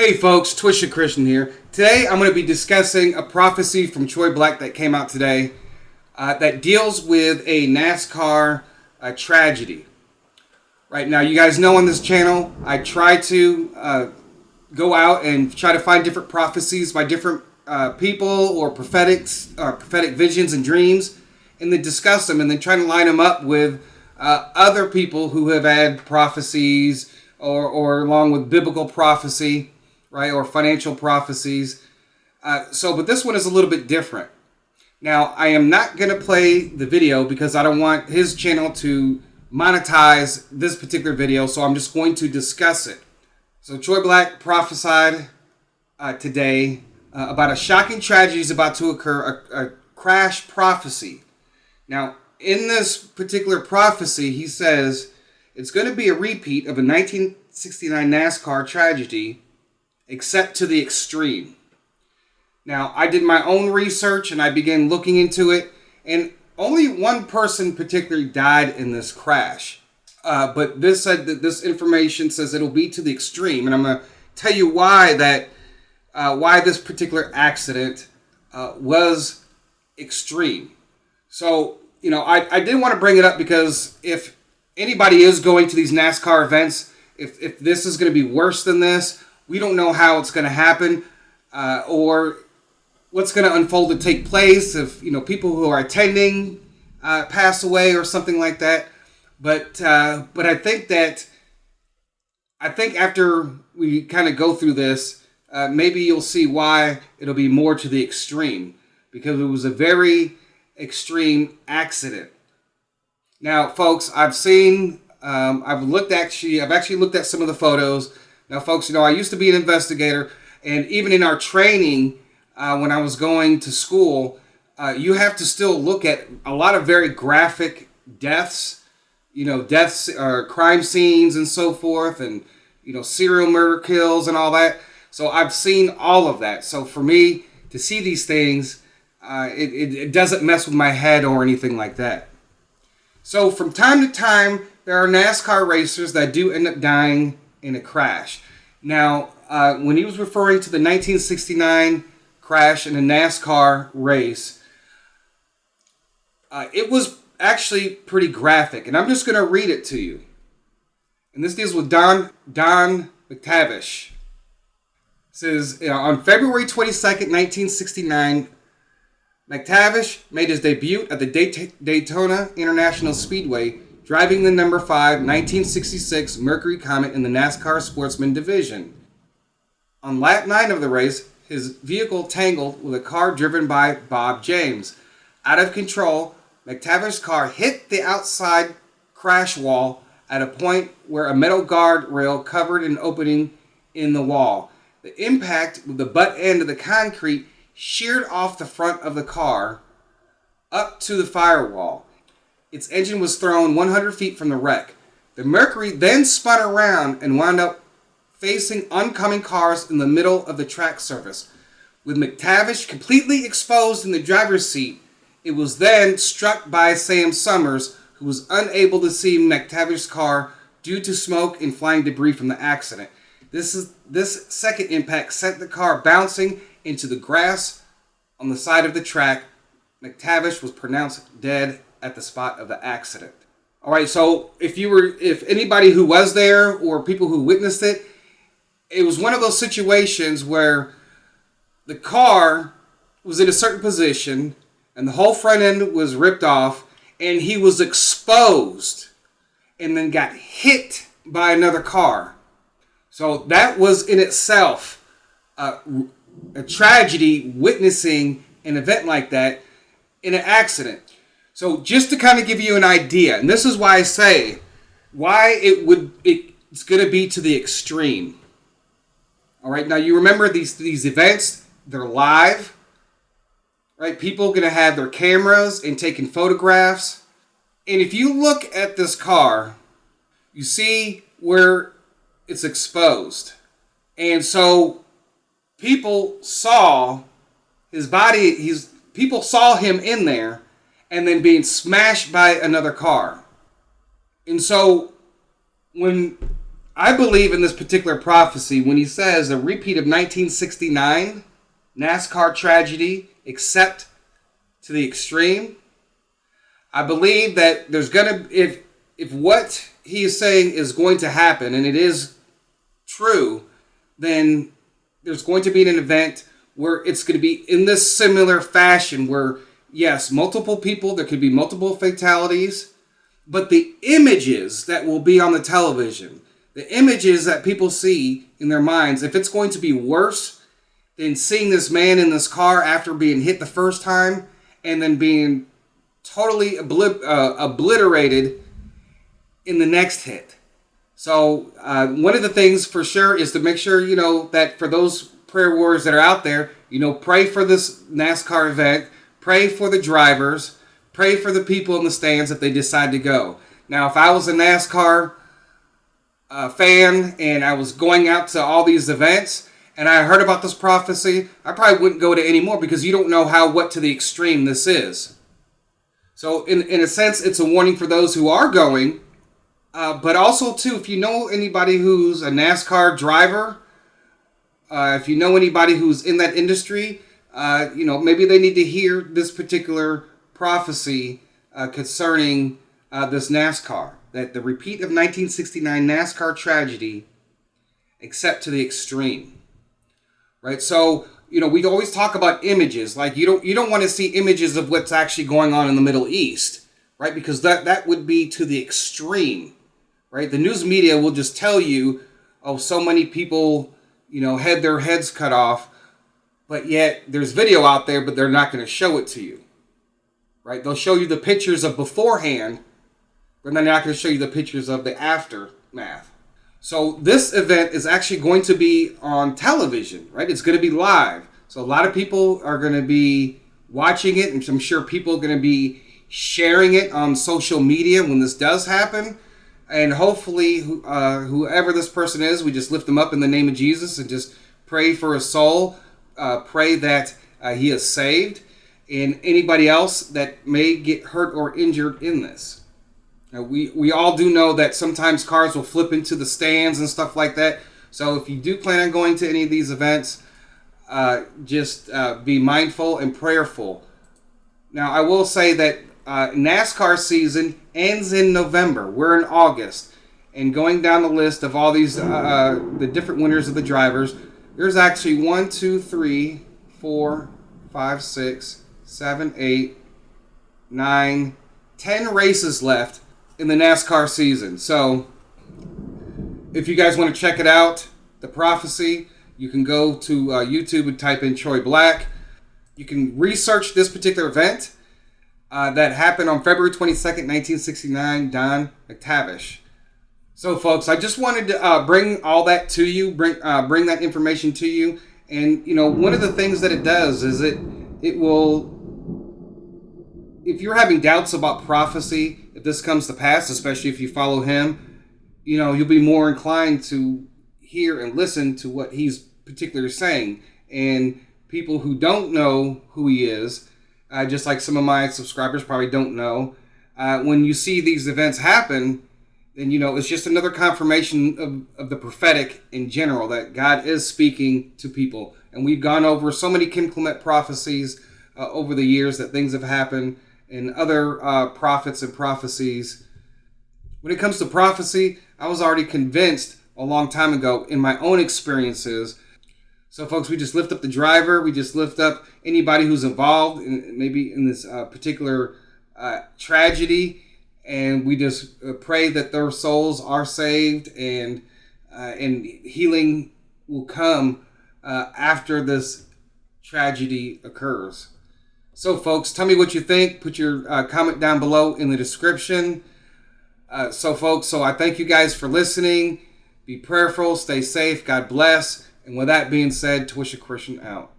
Hey folks, Twisha Christian here. Today I'm going to be discussing a prophecy from Troy Black that came out today that deals with a NASCAR tragedy. Right now, you guys know on this channel, I try to go out and try to find different prophecies by different people or prophetic visions and dreams, and then discuss them and then try to line them up with other people who have had prophecies or along with biblical prophecy, right, or financial prophecies. But this one is a little bit different. Now, I am not going to play the video because I don't want his channel to monetize this particular video, so I'm just going to discuss it. So Troy Black prophesied today about a shocking tragedy is about to occur, a crash prophecy. Now, in this particular prophecy, he says it's going to be a repeat of a 1969 NASCAR tragedy, except to the extreme. Now, I did my own research and I began looking into it, and only one person particularly died in this crash. But this said that this information says it'll be to the extreme, and I'm going to tell you why this particular accident was extreme. So, you know, I did want to bring it up because if anybody is going to these NASCAR events, if this is going to be worse than this, we don't know how it's going to happen or what's going to unfold to take place if, you know, people who are attending pass away or something like that. But I think after we kind of go through this, maybe you'll see why it'll be more to the extreme, because it was a very extreme accident. Now, folks, I've actually looked at some of the photos. Now, folks, you know, I used to be an investigator, and even in our training, when I was going to school, you have to still look at a lot of very graphic deaths, crime scenes and so forth, and, you know, serial murder kills and all that. So I've seen all of that. So for me to see these things, it doesn't mess with my head or anything like that. So from time to time, there are NASCAR racers that do end up dying in a crash. Now, when he was referring to the 1969 crash in a NASCAR race, it was actually pretty graphic, and I'm just going to read it to you. And this deals with Don Mactavish. It says, on February 22nd, 1969, Mactavish made his debut at the Daytona International Speedway, driving the number 5 1966 Mercury Comet in the NASCAR Sportsman Division. On lap 9 of the race, his vehicle tangled with a car driven by Bob James. Out of control, Mactavish's car hit the outside crash wall at a point where a metal guard rail covered an opening in the wall. The impact with the butt end of the concrete sheared off the front of the car up to the firewall. Its engine was thrown 100 feet from the wreck. The Mercury then spun around and wound up facing oncoming cars in the middle of the track surface. With Mactavish completely exposed in the driver's seat, it was then struck by Sam Summers, who was unable to see Mactavish's car due to smoke and flying debris from the accident. This second impact sent the car bouncing into the grass on the side of the track. Mactavish was pronounced dead at the spot of the accident. All right, so if anybody who was there or people who witnessed it, it was one of those situations where the car was in a certain position and the whole front end was ripped off and he was exposed and then got hit by another car. So that was in itself a tragedy, witnessing an event like that in an accident. So just to kind of give you an idea, and this is why I say why it's going to be to the extreme. All right, now you remember these events, they're live, right? People are going to have their cameras and taking photographs. And if you look at this car, you see where it's exposed. And so people saw his body, people saw him in there and then being smashed by another car. And so when I believe in this particular prophecy when he says a repeat of 1969 NASCAR tragedy, except to the extreme. I believe that there's gonna, if what he is saying is going to happen, and it is true, then there's going to be an event where it's going to be in this similar fashion where, yes, multiple people, there could be multiple fatalities, but the images that will be on the television, the images that people see in their minds, if it's going to be worse than seeing this man in this car after being hit the first time and then being totally obliterated in the next hit. So one of the things for sure is to make sure, that for those prayer warriors that are out there, pray for this NASCAR event, pray for the drivers, pray for the people in the stands if they decide to go. Now, if I was a NASCAR fan and I was going out to all these events and I heard about this prophecy, I probably wouldn't go to any more because you don't know what to the extreme this is. So in a sense, it's a warning for those who are going. But also, too, if you know anybody who's a NASCAR driver, if you know anybody who's in that industry, maybe they need to hear this particular prophecy concerning this NASCAR. That the repeat of 1969 NASCAR tragedy, except to the extreme. Right? So, we always talk about images. Like, you don't want to see images of what's actually going on in the Middle East. Right? Because that would be to the extreme. Right? The news media will just tell you, so many people, had their heads cut off, but yet there's video out there, but they're not going to show it to you. Right? They'll show you the pictures of beforehand, but they're not going to show you the pictures of the aftermath. So this event is actually going to be on television, right? It's going to be live. So a lot of people are going to be watching it, and I'm sure people are going to be sharing it on social media when this does happen. And hopefully, whoever this person is, we just lift them up in the name of Jesus and just pray for his soul. Pray that he is saved. And anybody else that may get hurt or injured in this. Now, we all do know that sometimes cars will flip into the stands and stuff like that. So if you do plan on going to any of these events, just be mindful and prayerful. Now, I will say that NASCAR season ends in November. We're in August. And going down the list of all these, the different winners of the drivers, there's actually 1, 2, 3, 4, 5, 6, 7, 8, 9, 10 races left in the NASCAR season. So if you guys want to check it out, the prophecy, you can go to YouTube and type in Troy Black. You can research this particular event that happened on February 22nd, 1969, Don Mactavish. So folks, I just wanted to bring all that to you, bring that information to you. And one of the things that it does is it will, if you're having doubts about prophecy, if this comes to pass, especially if you follow him, you'll be more inclined to hear and listen to what he's particularly saying. And people who don't know who he is, just like some of my subscribers probably don't know, when you see these events happen, then it's just another confirmation of the prophetic in general, that God is speaking to people. And we've gone over so many Kim Clement prophecies over the years that things have happened, and other prophets and prophecies. When it comes to prophecy, I was already convinced a long time ago in my own experiences. So folks, we just lift up the driver. We just lift up anybody who's involved maybe in this particular tragedy. And we just pray that their souls are saved and healing will come after this tragedy occurs. So folks, tell me what you think. Put your comment down below in the description. So folks, I thank you guys for listening. Be prayerful, stay safe, God bless. And with that being said, Twisha Christian out.